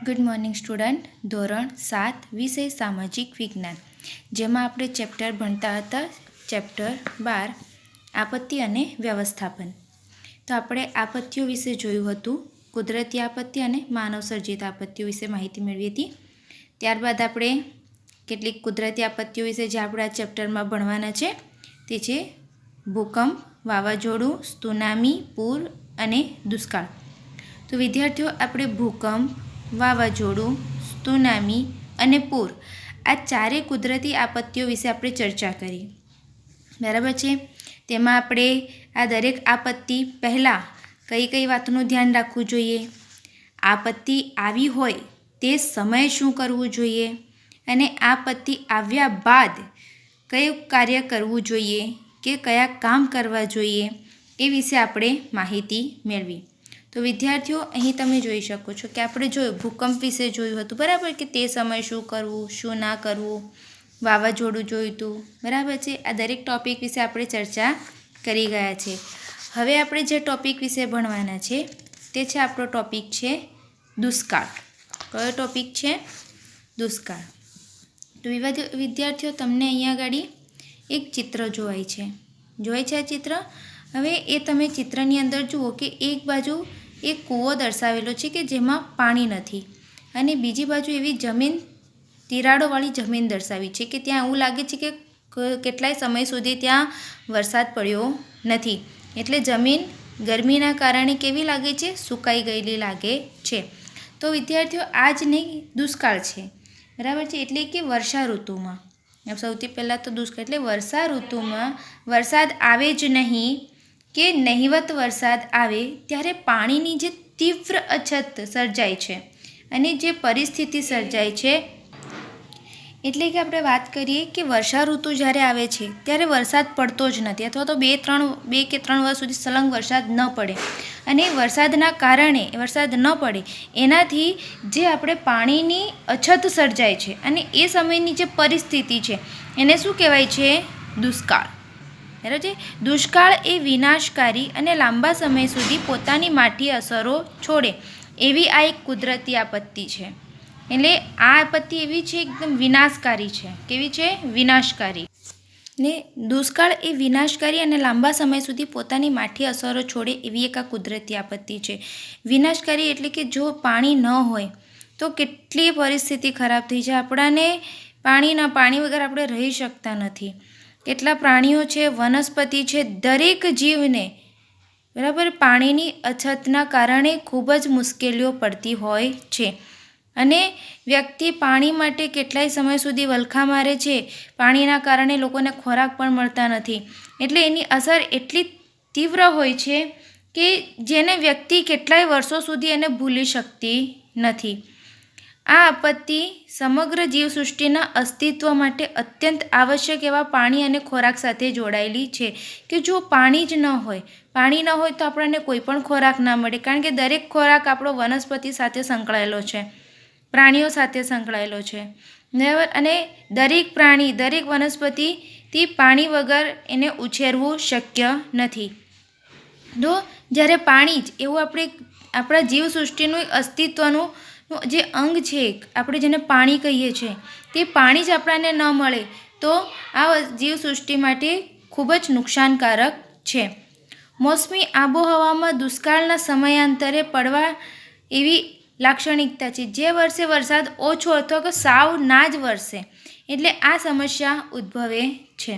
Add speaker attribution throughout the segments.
Speaker 1: Good morning student. ધોરણ 7 વિષય સામાજિક વિજ્ઞાન, જેમાં આપણે ચેપ્ટર ભણતા હતા ચેપ્ટર 12 આપત્તિ અને વ્યવસ્થાપન. તો આપણે આપત્તિઓ વિશે જોયું હતું, કુદરતી આપત્તિ અને માનવસર્જિત આપત્તિઓ વિશે માહિતી મેળવી હતી. ત્યારબાદ આપણે કેટલીક કુદરતી આપત્તિઓ વિશે જે આપણે આ ચેપ્ટરમાં ભણવાના છે તે છે ભૂકંપ, વાવાઝોડું, સુનામી, પૂર અને દુષ્કાળ. તો વિદ્યાર્થીઓ, આપણે ભૂકંપ, વાવાઝોડું, સુનામી અને પૂર આ ચારેય કુદરતી આપત્તિઓ વિશે આપણે ચર્ચા કરી, બરાબર છે. તેમાં આપણે આ દરેક આપત્તિ પહેલાં કઈ કઈ વાતનું ધ્યાન રાખવું જોઈએ, આપત્તિ આવી હોય તે સમયે શું કરવું જોઈએ અને આપત્તિ આવ્યા બાદ કયું કાર્ય કરવું જોઈએ કે કયા કામ કરવા જોઈએ એ વિશે આપણે માહિતી મેળવી. તો વિદ્યાર્થીઓ, અહીં તમે જોઈ શકો છો કે આપણે જોયું ભૂકંપ વિશે જોયું હતું, બરાબર, કે તે સમયે શું કરવું શું ના કરવું. વાવાઝોડું જોયું હતું, બરાબર છે. આ દરેક ટૉપિક વિશે આપણે ચર્ચા કરી ગયા છે. હવે આપણે જે ટૉપિક વિશે ભણવાના છે તે છે આપણો ટૉપિક છે દુષ્કાળ. કયો ટૉપિક છે? દુષ્કાળ. તો વિદ્યાર્થીઓ, તમને અહીંયા આગળ એક ચિત્ર જોવાય છે આ ચિત્ર. હવે એ તમે ચિત્રની અંદર જુઓ કે એક બાજુ એક કૂવો દર્શાવેલો છે કે જેમાં પાણી નથી અને બીજી બાજુ એવી જમીન, તિરાડોવાળી જમીન દર્શાવી છે કે ત્યાં એવું લાગે છે કે કેટલાય સમય સુધી ત્યાં વરસાદ પડ્યો નથી. એટલે જમીન ગરમીના કારણે કેવી લાગે છે? સુકાઈ ગયેલી લાગે છે. તો વિદ્યાર્થીઓ, આ જ નહીં દુષ્કાળ છે, બરાબર છે. એટલે કે વર્ષા ઋતુમાં, સૌથી પહેલાં તો દુષ્કાળ એટલે વર્ષા ઋતુમાં વરસાદ આવે જ નહીં કે નહિવત વરસાદ આવે ત્યારે પાણીની જે તીવ્ર અછત સર્જાય છે અને જે પરિસ્થિતિ સર્જાય છે, એટલે કે આપણે વાત કરીએ કે વર્ષા ઋતુ જ્યારે આવે છે ત્યારે વરસાદ પડતો જ નથી, અથવા તો બે કે ત્રણ વર્ષ સુધી સલંગ વરસાદ ન પડે. અને વરસાદના કારણે વરસાદ ન પડે એનાથી જે આપણે પાણીની અછત સર્જાય છે અને એ સમયની જે પરિસ્થિતિ છે એને શું કહેવાય છે? દુષ્કાળ. બરાબર છે. દુષ્કાળ એ વિનાશકારી અને લાંબા સમય સુધી પોતાની માઠી અસરો છોડે એવી આ એક કુદરતી આપત્તિ છે. એટલે આ આપત્તિ એવી છે, એકદમ વિનાશકારી છે. કેવી છે? વિનાશકારી. ને દુષ્કાળ એ વિનાશકારી અને લાંબા સમય સુધી પોતાની માઠી અસરો છોડે એવી એક આ કુદરતી આપત્તિ છે. વિનાશકારી એટલે કે જો પાણી ન હોય તો કેટલી પરિસ્થિતિ ખરાબ થઈ જાય. આપણાને પાણી વગર આપણે રહી શકતા નથી. કેટલા પ્રાણીઓ છે, વનસ્પતિ છે, દરેક જીવને, બરાબર, પાણીની અછતના કારણે ખૂબ જ મુશ્કેલીઓ પડતી હોય છે. અને વ્યક્તિ પાણી માટે કેટલાય સમય સુધી વલખા મારે છે. પાણીના કારણે લોકોને ખોરાક પણ મળતા નથી. એટલે એની અસર એટલી તીવ્ર હોય છે કે જેને વ્યક્તિ કેટલાય વર્ષો સુધી એને ભૂલી શકતી નથી. આ આપત્તિ સમગ્ર જીવસૃષ્ટિના અસ્તિત્વ માટે અત્યંત આવશ્યક એવા પાણી અને ખોરાક સાથે જોડાયેલી છે. કે જો પાણી જ ન હોય તો આપણને કોઈ પણ ખોરાક ના મળે, કારણ કે દરેક ખોરાક આપણો વનસ્પતિ સાથે સંકળાયેલો છે, પ્રાણીઓ સાથે સંકળાયેલો છે, બરાબર. અને દરેક પ્રાણી, દરેક વનસ્પતિથી પાણી વગર એને ઉછેરવું શક્ય નથી. તો જ્યારે પાણી જ એવું આપણા જીવસૃષ્ટિનું અસ્તિત્વનું જે અંગ છે, આપણે જેને પાણી કહીએ છીએ, તે પાણી જ આપણને ન મળે તો આ જીવસૃષ્ટિ માટે ખૂબ જ નુકસાનકારક છે. મોસમી આબોહવામાં દુષ્કાળના સમયાંતરે પડવા એવી લાક્ષણિકતા છે. જે વર્ષે વરસાદ ઓછો અથવા કે સાવ ના જ વરસે એટલે આ સમસ્યા ઉદ્ભવે છે.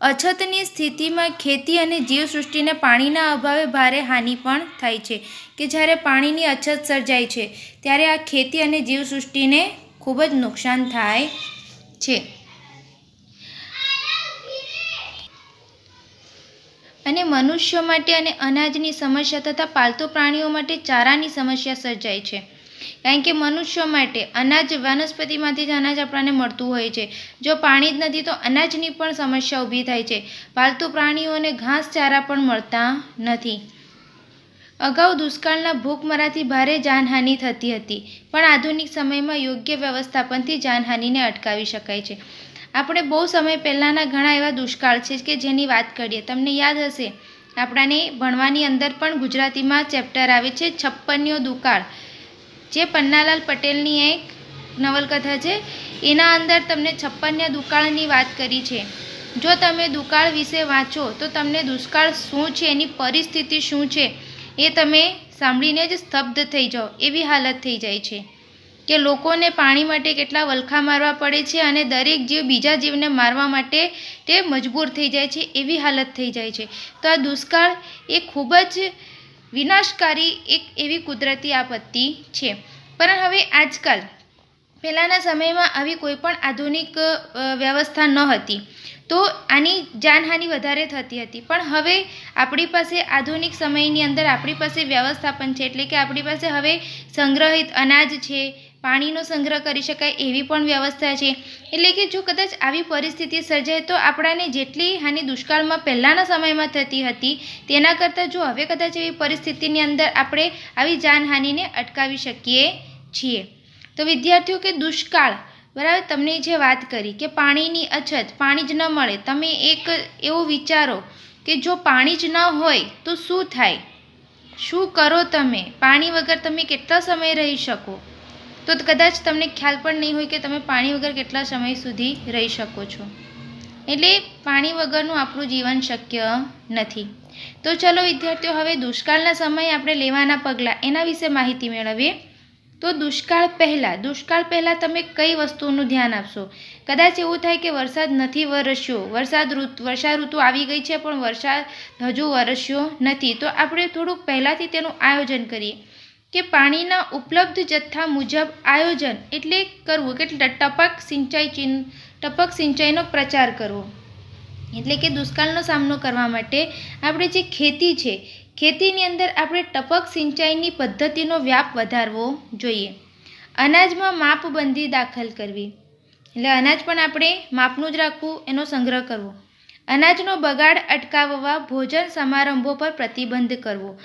Speaker 1: અછતની સ્થિતિમાં ખેતી અને જીવસૃષ્ટિને પાણીના અભાવે ભારે હાનિ પણ થાય છે. કે જ્યારે પાણીની અછત સર્જાય છે ત્યારે આ ખેતી અને જીવસૃષ્ટિને ખૂબ જ નુકસાન થાય છે. અને મનુષ્યો માટે અને અનાજની સમસ્યા તથા પાલતુ પ્રાણીઓ માટે ચારાની સમસ્યા સર્જાય છે. કારણ કે મનુષ્યો માટે અનાજ, વનસ્પતિમાંથી જ અનાજ આપણને મળતું હોય છે. જો પાણી જ નથી તો અનાજની પણ સમસ્યા ઊભી થાય છે. પાલતુ પ્રાણીઓને ઘાસચારા પણ મળતા નથી. અગાઉ દુષ્કાળના ભૂખમરાથી ભારે જાનહાનિ થતી હતી, પણ આધુનિક સમયમાં યોગ્ય વ્યવસ્થાપનથી જાનહાનિને અટકાવી શકાય છે. આપણે બહુ સમય પહેલાંના ઘણા એવા દુષ્કાળ છે કે જેની વાત કરીએ. તમને યાદ હશે, આપણાને ભણવાની અંદર પણ ગુજરાતીમાં ચેપ્ટર આવે છે 56નો દુકાળ. જે પન્નાલાલ પટેલની એક નવલકથા છે, એના અંદર તમને 56 દુકાળની વાત કરી છે. જો તમે દુકાળ વિશે વાંચો તો તમને દુષ્કાળ શું છે, એની પરિસ્થિતિ શું છે, એ તમે સાંભળીને જ સ્તબ્ધ થઈ જાઓ એવી હાલત થઈ જાય છે કે લોકોને પાણી માટે કેટલા વલખા મારવા પડે છે અને દરેક જીવ બીજા જીવને મારવા માટે તે મજબૂર થઈ જાય છે એવી હાલત થઈ જાય છે. તો આ દુષ્કાળ એ ખૂબ જ વિનાશકારી એક એવી કુદરતી આપત્તિ છે. પણ હવે આજકાલ પહેલાંના સમયમાં આવી કોઈ પણ આધુનિક વ્યવસ્થા ન હતી, તો આની જાનહાનિ વધારે થતી હતી. પણ હવે આપણી પાસે આધુનિક સમયની અંદર આપણી પાસે વ્યવસ્થાપન છે, એટલે કે આપણી પાસે હવે સંગ્રહિત અનાજ છે, પાણીનો સંગ્રહ કરી શકાય એવી પણ વ્યવસ્થા છે. એટલે કે જો કદાચ આવી પરિસ્થિતિ સર્જાય તો આપણાને જેટલી હાનિ દુષ્કાળમાં પહેલાંના સમયમાં થતી હતી તેના કરતાં જો હવે કદાચ એવી પરિસ્થિતિની અંદર આપણે આવી જાનહાનિને અટકાવી શકીએ છીએ. તો વિદ્યાર્થીઓ, કે દુષ્કાળ, બરાબર, તમને જે વાત કરી કે પાણીની અછત, પાણી જ ન મળે, તમે એક એવું વિચારો કે જો પાણી જ ન હોય તો શું થાય, શું કરો તમે, પાણી વગર તમે કેટલો સમય રહી શકો? તો કદાચ તમને ખ્યાલ પણ નહીં હોય કે તમે પાણી વગર કેટલા સમય સુધી રહી શકો છો. એટલે પાણી વગરનું આપણું જીવન શક્ય નથી. તો ચલો વિદ્યાર્થીઓ, હવે દુષ્કાળના સમયે આપણે લેવાના પગલાં એના વિશે માહિતી મેળવીએ. તો દુષ્કાળ પહેલાં તમે કઈ વસ્તુનું ધ્યાન આપશો? કદાચ એવું થાય કે વરસાદ નથી વરસ્યો, વર્ષા ઋતુ આવી ગઈ છે પણ વરસાદ હજુ વરસ્યો નથી, તો આપણે થોડુંક પહેલાંથી તેનું આયોજન કરીએ કે પાણીના ઉપલબ્ધ જથ્થા મુજબ આયોજન એટલે કરવું કે ટપક સિંચાઈનો પ્રચાર કરવો. એટલે કે દુષ્કાળનો સામનો કરવા માટે આપણે જે ખેતી છે, ખેતીની અંદર આપણે ટપક સિંચાઈની પદ્ધતિનો વ્યાપ વધારવો જોઈએ. અનાજમાં માપબંધી દાખલ કરવી, એટલે અનાજ પણ આપણે માપનું જ રાખવું, એનો સંગ્રહ કરવો. અનાજનો બગાડ અટકાવવા ભોજન સમારંભો પર પ્રતિબંધ કરવો.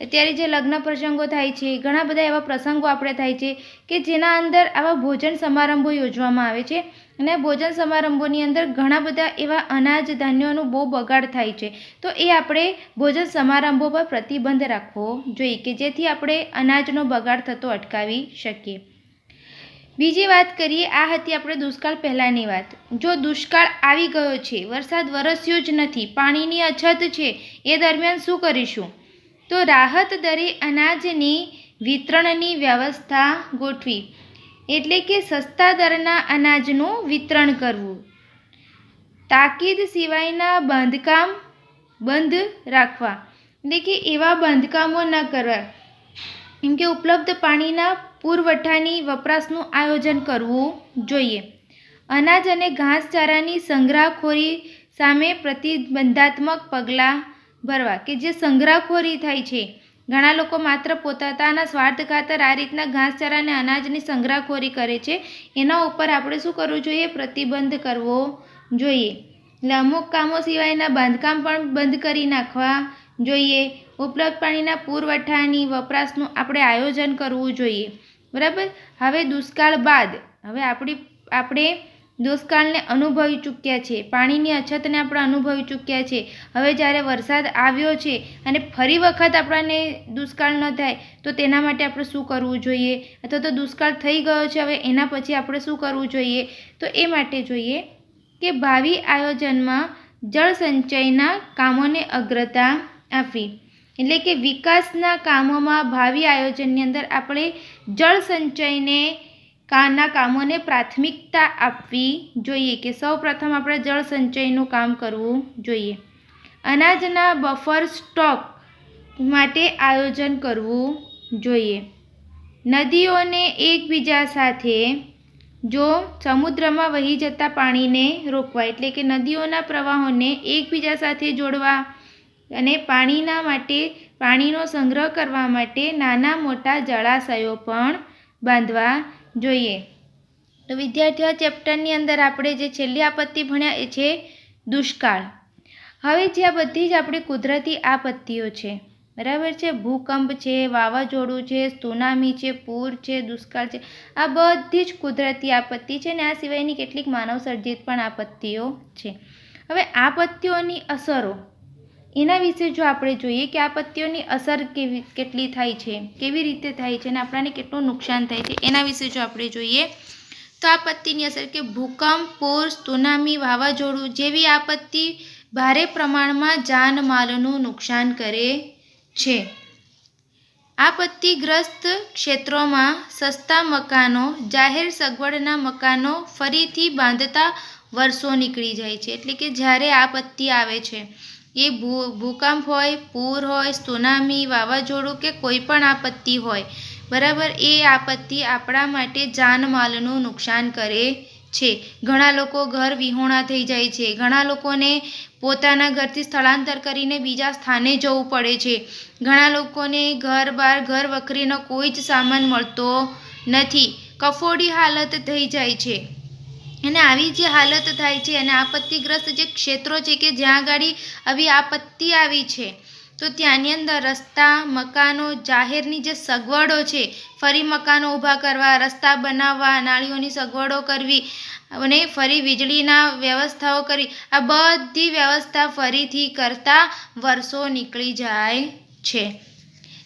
Speaker 1: અત્યારે જે લગ્ન પ્રસંગો થાય છે, ઘણા બધા એવા પ્રસંગો આપણે થાય છે કે જેના અંદર આવા ભોજન સમારંભો યોજવામાં આવે છે અને ભોજન સમારંભોની અંદર ઘણા બધા એવા અનાજ ધાન્યોનું બહુ બગાડ થાય છે. તો એ આપણે ભોજન સમારંભો પર પ્રતિબંધ રાખવો જોઈએ કે જેથી આપણે અનાજનો બગાડ થતો અટકાવી શકીએ. બીજી વાત કરીએ, આ હતી આપણે દુષ્કાળ પહેલાંની વાત. જો દુષ્કાળ આવી ગયો છે, વરસાદ વરસ્યો જ નથી, પાણીની અછત છે, એ દરમિયાન શું કરીશું? તો રાહત દરે અનાજની વિતરણની વ્યવસ્થા ગોઠવી, એટલે કે સસ્તા દરના અનાજનું વિતરણ કરવું. તાકીદ સિવાયના બાંધકામ બંધ રાખવા, એટલે કે એવા બાંધકામો ન કરવા, કેમ કે ઉપલબ્ધ પાણીના પુરવઠાની વપરાશનું આયોજન કરવું જોઈએ. અનાજ અને ઘાસચારાની સંગ્રહખોરી સામે પ્રતિબંધાત્મક પગલાં ભરવા, કે જે સંગ્રહખોરી થાય છે, ઘણા લોકો માત્ર પોતાના સ્વાર્થ ખાતર આ રીતના ઘાસચારા અને અનાજની સંગ્રહખોરી કરે છે, એના ઉપર આપણે શું કરવું જોઈએ? પ્રતિબંધ કરવો જોઈએ. એટલે અમુક કામો સિવાયના બાંધકામ પણ બંધ કરી નાખવા જોઈએ. ઉપલબ્ધ પાણીના પુરવઠાની વપરાશનું આપણે આયોજન કરવું જોઈએ. બરાબર. હવે દુષ્કાળ બાદ, હવે આપણે દુષ્કાળને અનુભવી ચૂક્યા છે, પાણીની અછતને આપણે અનુભવી ચૂક્યા છે. હવે જ્યારે વરસાદ આવ્યો છે અને ફરી વખત આપણને દુષ્કાળ ન થાય તો તેના માટે આપણે શું કરવું જોઈએ? અથવા તો દુષ્કાળ થઈ ગયો છે, હવે એના પછી આપણે શું કરવું જોઈએ? તો એ માટે જોઈએ કે ભાવિ આયોજનમાં જળ સંચયના કામોને અગ્રતા આપવી. એટલે કે વિકાસના કામોમાં ભાવિ આયોજનની અંદર આપણે જળ સંચયને ના કામોને પ્રાથમિકતા આપવી જોઈએ, કે સૌ પ્રથમ આપણે જળ સંચયનું કામ કરવું જોઈએ. અનાજના બફર સ્ટોક માટે આયોજન કરવું જોઈએ. નદીઓને એકબીજા સાથે, જો સમુદ્રમાં વહી જતા પાણીને રોકવા, એટલે કે નદીઓના પ્રવાહોને એકબીજા સાથે જોડવા અને પાણીનો સંગ્રહ કરવા માટે નાના મોટા જળાશયો પણ બાંધવા જોઈએ. તો વિદ્યાર્થીઓ, ચેપ્ટરની અંદર આપણે જે છેલ્લી આપત્તિ ભણ્યા એ છે દુષ્કાળ. હવે જે આ બધી જ આપણી કુદરતી આપત્તિઓ છે, બરાબર છે, ભૂકંપ છે, વાવાઝોડું છે, સુનામી છે, પૂર છે, દુષ્કાળ છે, આ બધી જ કુદરતી આપત્તિ છે ને આ સિવાયની કેટલીક માનવ સર્જિત પણ આપત્તિઓ છે. હવે આપત્તિઓની અસરો એના વિશે જો આપણે જોઈએ કે આપત્તિઓની અસર કેટલી થાય છે, કેવી રીતે થાય છે અને આપણને કેટલું નુકસાન થાય છે, એના વિશે જો આપણે જોઈએ તો આપત્તિની અસર કે ભૂકંપ, પૂર, સુનામી, વાવાઝોડું જેવી આપત્તિ ભારે પ્રમાણમાં જાનમાલનું નુકસાન કરે છે. આપત્તિગ્રસ્ત ક્ષેત્રોમાં સસ્તા મકાનો, જાહેર સગવડના મકાનો ફરીથી બાંધતા વર્ષો નીકળી જાય છે. એટલે કે જ્યારે આપત્તિ આવે છે, એ ભૂકંપ હોય, પૂર હોય, સુનામી, વાવાઝોડું કે કોઈ પણ આપત્તિ હોય, બરાબર, એ આપત્તિ આપણા માટે જાનમાલનું નુકસાન કરે છે. ઘણા લોકો ઘર વિહોણા થઈ જાય છે. ઘણા લોકોને પોતાના ઘરથી સ્થળાંતર કરીને બીજા સ્થાને જવું પડે છે. ઘણા લોકોને ઘર વખરીનો કોઈ જ સામાન મળતો નથી. કફોડી હાલત થઈ જાય છે. અને આવી જે હાલત થાય છે અને આપત્તિગ્રસ્ત જે ક્ષેત્રો છે કે જ્યાં આગળ આવી આપત્તિ આવી છે, તો ત્યાંની અંદર રસ્તા, મકાનો, જાહેરની જે સગવડો છે, ફરી મકાનો ઊભા કરવા, રસ્તા બનાવવા, નાળીઓની સગવડો કરવી અને ફરી વીજળીના વ્યવસ્થાઓ કરવી, આ બધી વ્યવસ્થા ફરીથી કરતા વર્ષો નીકળી જાય છે.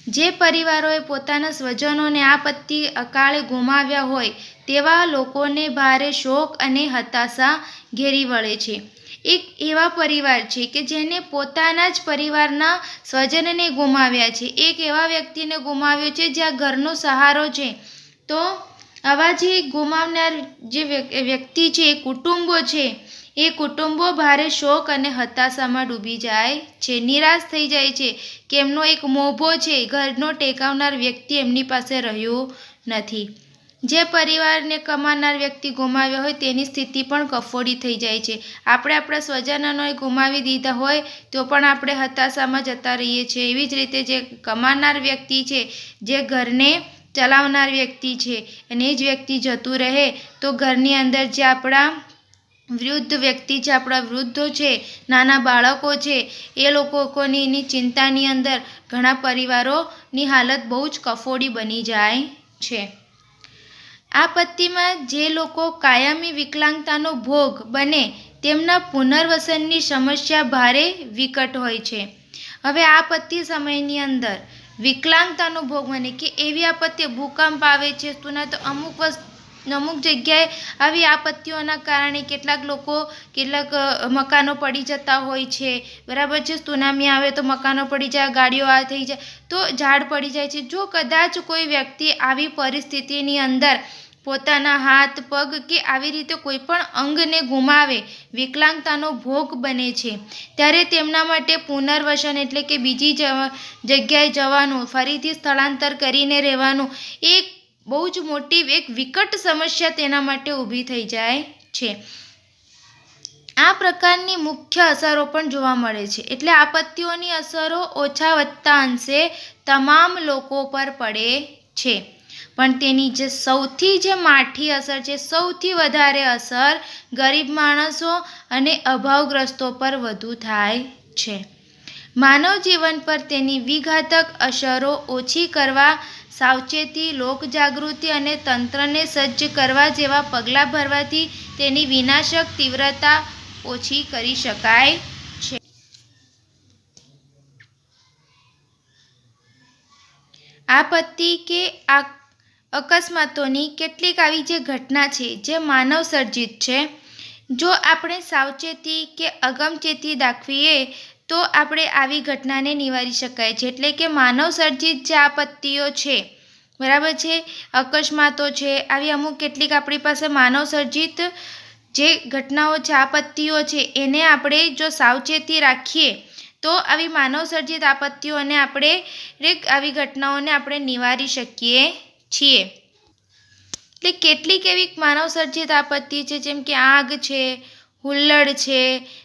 Speaker 1: જે પરિવારોએ પોતાના સ્વજનોને આપત્તિ અકાળે ગુમાવ્યા હોય તેવા લોકોને ભારે શોક અને હતાશા ઘેરી વળે છે. એક એવા પરિવાર છે કે જેને પોતાના જ પરિવારના સ્વજનને ગુમાવ્યા છે, એક એવા વ્યક્તિને ગુમાવ્યો છે જ્યાં ઘરનો સહારો છે. તો આવા જે ગુમાવનાર જે વ્યક્તિ છે, કુટુંબો છે, એ કુટુંબો ભારે શોક અને હતાશામાં ડૂબી જાય છે, નિરાશ થઈ જાય છે કે એમનો એક મોભો છે, ઘરનો ટેકાવનાર વ્યક્તિ એમની પાસે રહ્યું નથી. જે પરિવારને કમાનાર વ્યક્તિ ગુમાવ્યો હોય તેની સ્થિતિ પણ કફોડી થઈ જાય છે. આપણે આપણા સ્વજનોને ગુમાવી દીધા હોય તો પણ આપણે હતાશામાં જતા રહીએ છીએ. એવી જ રીતે જે કમાનાર વ્યક્તિ છે, જે ઘરને ચલાવનાર વ્યક્તિ છે, અને એ જ વ્યક્તિ જતું રહે તો ઘરની અંદર જે આપણા વૃદ્ધ વ્યક્તિ છે, આપણા વૃદ્ધો છે, નાના બાળકો છે, એ લોકોની એની ચિંતાની અંદર ઘણા પરિવારોની હાલત બહુ જ કફોડી બની જાય છે. આપત્તિમાં જે લોકો કાયમી વિકલાંગતાનો ભોગ બને તેમના પુનર્વસનની સમસ્યા ભારે વિકટ હોય છે. હવે આપત્તિ સમયની અંદર વિકલાંગતાનો ભોગ બને કે એવી આપત્તિ, ભૂકંપ આવે છે, તો અમુક જગ્યાએ આવી આપત્તિઓના કારણે કેટલાક મકાનો પડી જતા હોય છે, બરાબર છે. સુનામી આવે તો મકાનો પડી જાય, ગાડીઓ આ થઈ જાય, તો ઝાડ પડી જાય છે. જો કદાચ કોઈ વ્યક્તિ આવી પરિસ્થિતિની અંદર પોતાના હાથ, પગ કે આવી રીતે કોઈ પણ અંગને ગુમાવે, વિકલાંગતાનો ભોગ બને છે, ત્યારે તેમના માટે પુનર્વસન એટલે કે બીજી જગ્યાએ જવાનું, ફરીથી સ્થળાંતર કરીને રહેવાનું, એક બહુ જ મોટી એક વિકટ સમસ્યા તેના માટે ઊભી થઈ જાય છે. આ પ્રકારની મુખ્ય અસરો પણ જોવા મળે છે. એટલે આપત્તિઓની અસરો ઓછા વત્તા અંશે તમામ લોકો પર પડે છે, પણ તેની જે સૌથી માઠી અસર છે, સૌથી વધારે અસર ગરીબ માણસો અને અભાવગ્રસ્તો પર વધુ થાય છે. માનવ જીવન પર તેની વિઘાતક અસરો ઓછી કરવા સાવચેતી, લોકજાગૃતિ અને તંત્રને સજ્જ કરવા જેવા પગલાં ભરવાથી તેની વિનાશક તીવ્રતા ઓછી કરી શકાય છે. આપત્તિ કે અકસ્માતોની કેટલીક આવી જે ઘટના છે જે માનવ સર્જિત છે, જો આપણે સાવચેતી કે અગમચેતી દાખવીએ તો આપણે આવી ઘટનાને નિવારી શકાય છે. એટલે કે માનવ સર્જિત જે આપત્તિઓ છે, બરાબર છે, અકસ્માતો છે, આવી અમુક કેટલીક આપણી પાસે માનવ સર્જિત જે ઘટનાઓ છે, આપત્તિઓ છે, એને આપણે જો સાવચેતી રાખીએ તો આવી માનવ સર્જિત આપત્તિઓને આવી ઘટનાઓને આપણે નિવારી શકીએ છીએ. એટલે કેટલીક એવી માનવ સર્જિત આપત્તિ છે, જેમ કે આગ છે, હુલ્લડ છે,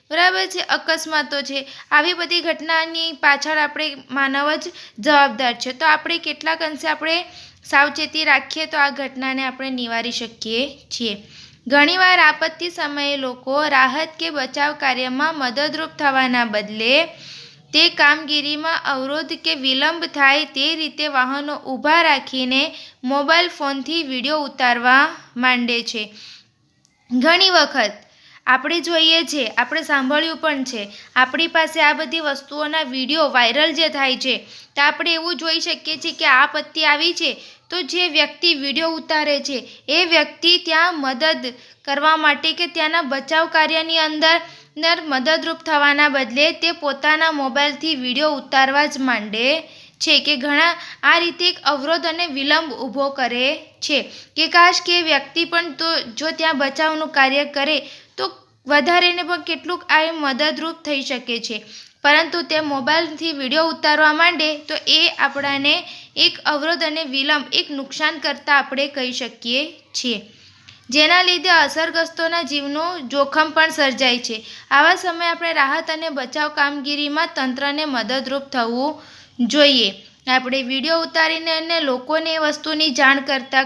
Speaker 1: બરાબર છે, અકસ્માતો છે, આવી બધી ઘટનાની પાછળ આપણે માનવ જ જવાબદાર છે. તો આપણે કેટલાક અંશે આપણે સાવચેતી રાખીએ તો આ ઘટનાને આપણે નિવારી શકીએ છીએ. ઘણીવાર આપત્તિ સમયે લોકો રાહત કે બચાવ કાર્યમાં મદદરૂપ થવાના બદલે તે કામગીરીમાં અવરોધ કે વિલંબ થાય તે રીતે વાહનો ઊભા રાખીને મોબાઈલ ફોનથી વિડીયો ઉતારવા માંડે છે. ઘણી વખત આપણે જોઈએ છે, આપણે સાંભળ્યું પણ છે, આપણી પાસે આ બધી વસ્તુઓના વિડીયો વાયરલ જે થાય છે તો આપણે એવું જોઈ શકીએ છીએ કે આપત્તિ આવી છે તો જે વ્યક્તિ વિડીયો ઉતારે છે એ વ્યક્તિ ત્યાં મદદ કરવા માટે કે ત્યાંના બચાવ કાર્યની અંદર મદદરૂપ થવાના બદલે તે પોતાના મોબાઈલથી વિડીયો ઉતારવા જ માંડે છે કે ઘણા આ રીતે એક અવરોધ અને વિલંબ ઊભો કરે છે કે કાશ કે વ્યક્તિ પણ તો જો ત્યાં બચાવનું કાર્ય કરે તો વધારેને પણ કેટલુંક આ મદદરૂપ થઈ શકે છે, પરંતુ તે મોબાઈલથી વિડીયો ઉતારવા માંડે તો એ આપણાને એક અવરોધ અને વિલંબ, એક નુકસાન કરતાં આપણે કહી શકીએ છીએ, જેના લીધે અસરગ્રસ્તોના જીવનું જોખમ પણ સર્જાય છે. આવા સમયે આપણે રાહત અને બચાવ કામગીરીમાં તંત્રને મદદરૂપ થવું જોઈએ. આપણે વિડીયો ઉતારીને અને લોકોને એ વસ્તુની જાણ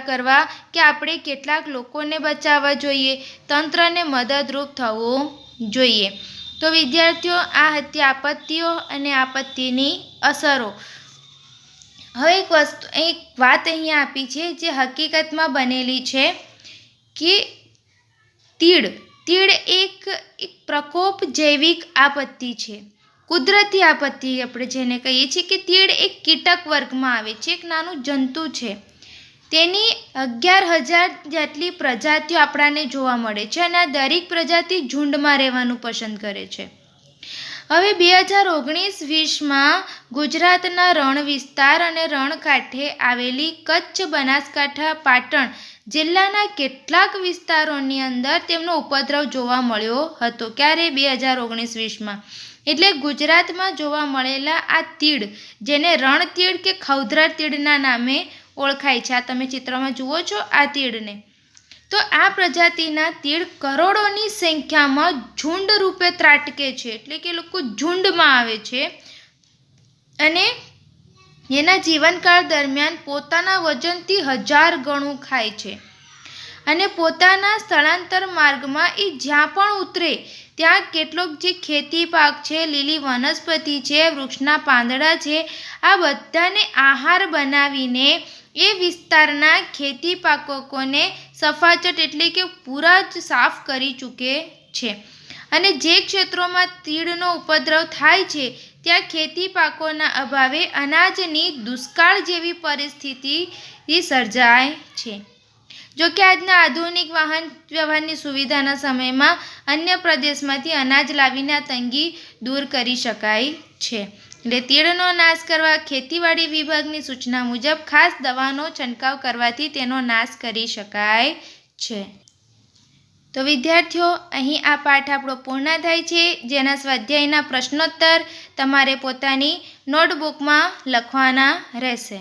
Speaker 1: કરવા કે આપણે કેટલાક લોકોને બચાવવા જોઈએ, તંત્રને મદદરૂપ થવું જોઈએ. તો વિદ્યાર્થીઓ, આ હતી આપત્તિઓ અને આપત્તિની અસરો. હવે એક વાત અહીંયા આપી છે જે હકીકતમાં બનેલી છે કે તીડ એક પ્રકોપ જૈવિક આપત્તિ છે, કુદરતી આપત્તિ આપણે જેને કહીએ છીએ કે તીડ એક કીટક વર્ગમાં આવે છે, એક નાનું જંતુ છે. તેની 11,000 જેટલી પ્રજાતિઓ આપણાને જોવા મળે છે અને આ દરેક પ્રજાતિ ઝુંડમાં રહેવાનું પસંદ કરે છે. હવે 2019-20માં ગુજરાતના રણ વિસ્તાર અને રણકાંઠે આવેલી કચ્છ, બનાસકાંઠા, પાટણ જિલ્લાના કેટલાક વિસ્તારોની અંદર તેમનો ઉપદ્રવ જોવા મળ્યો હતો. ક્યારે? 2019-20માં. એટલે ગુજરાતમાં જોવા મળેલા આ તીડ, જેને રણતીડ કે ખૌધરા તીડના નામે ઓળખાય છે, આ તમે ચિત્રમાં જુઓ છો આ તીડને, તો આ પ્રજાતિના તીડ કરોડોની સંખ્યામાં ઝુંડ રૂપે ત્રાટકે છે, એટલે કે લોકો ઝુંડમાં આવે છે અને એના જીવનકાળ દરમિયાન પોતાના વજનથી 1000 ગણું ખાય છે અને પોતાના સ્થળાંતર માર્ગમાં એ જ્યાં પણ ઉતરે ત્યાં કેટલોક જે ખેતી પાક છે, લીલી વનસ્પતિ છે, વૃક્ષના પાંદડા છે, આ બધાને આહાર બનાવીને એ વિસ્તારના ખેતી પાકોને સફાચટ એટલે કે પૂરા જ સાફ કરી ચૂકે છે. અને જે ક્ષેત્રોમાં તીડનો ઉપદ્રવ થાય છે ત્યાં ખેતી પાકોના અભાવે અનાજની દુષ્કાળ જેવી પરિસ્થિતિ સર્જાય છે. જોકે આજના આધુનિક વાહન વ્યવહારની સુવિધાના સમયમાં અન્ય પ્રદેશમાંથી અનાજ લાવીને આ તંગી દૂર કરી શકાય છે. એટલે તીડનો નાશ કરવા ખેતીવાડી વિભાગની સૂચના મુજબ ખાસ દવાનો છંટકાવ કરવાથી તેનો નાશ કરી શકાય છે. તો વિદ્યાર્થીઓ, અહીં આ પાઠ આપણો પૂર્ણ થાય છે, જેના સ્વાધ્યાયના પ્રશ્નોત્તર તમારે પોતાની નોટબુકમાં લખવાના રહેશે.